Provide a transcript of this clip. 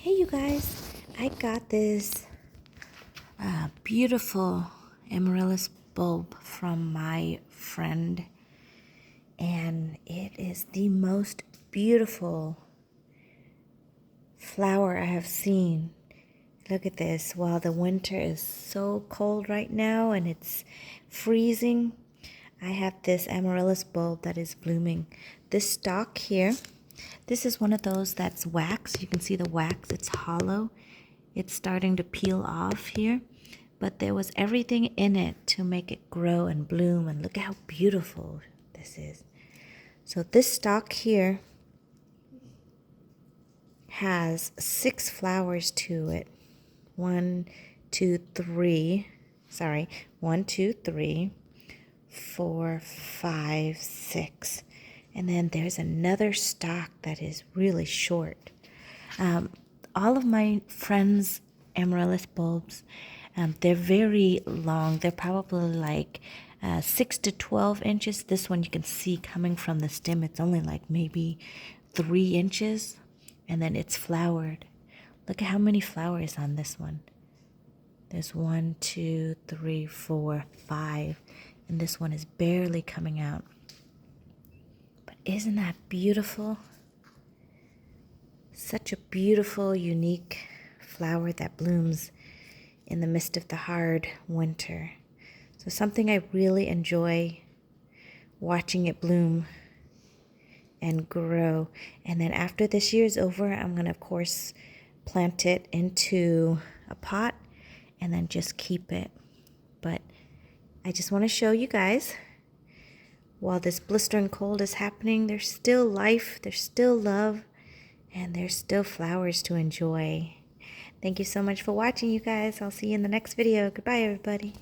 Hey you guys, I got this beautiful amaryllis bulb from my friend, and it is the most beautiful flower I have seen. Look at this. While the winter is so cold right now and it's freezing, I have this amaryllis bulb that is blooming. This stalk here, this is one of those that's wax. You can see the wax, it's hollow. It's starting to peel off here, but there was everything in it to make it grow and bloom, and look at how beautiful this is. So this stalk here has 6 flowers to it. 1, 2, 3, 4, 5, 6. And then there's another stalk that is really short. All of my friends' amaryllis bulbs, they're very long. They're probably like 6 to 12 inches. This one you can see coming from the stem, it's only like maybe 3 inches, and then it's flowered. Look at how many flowers on this one. There's 1, 2, 3, 4, 5, and this one is barely coming out. But isn't that beautiful? Such a beautiful, unique flower that blooms in the midst of the hard winter. So something I really enjoy watching it bloom and grow. And then after this year is over, I'm going to, of course, plant it into a pot and then just keep it. But I just want to show you guys, while this blistering cold is happening, there's still life, there's still love, and there's still flowers to enjoy. Thank you so much for watching, you guys. I'll see you in the next video. Goodbye, everybody.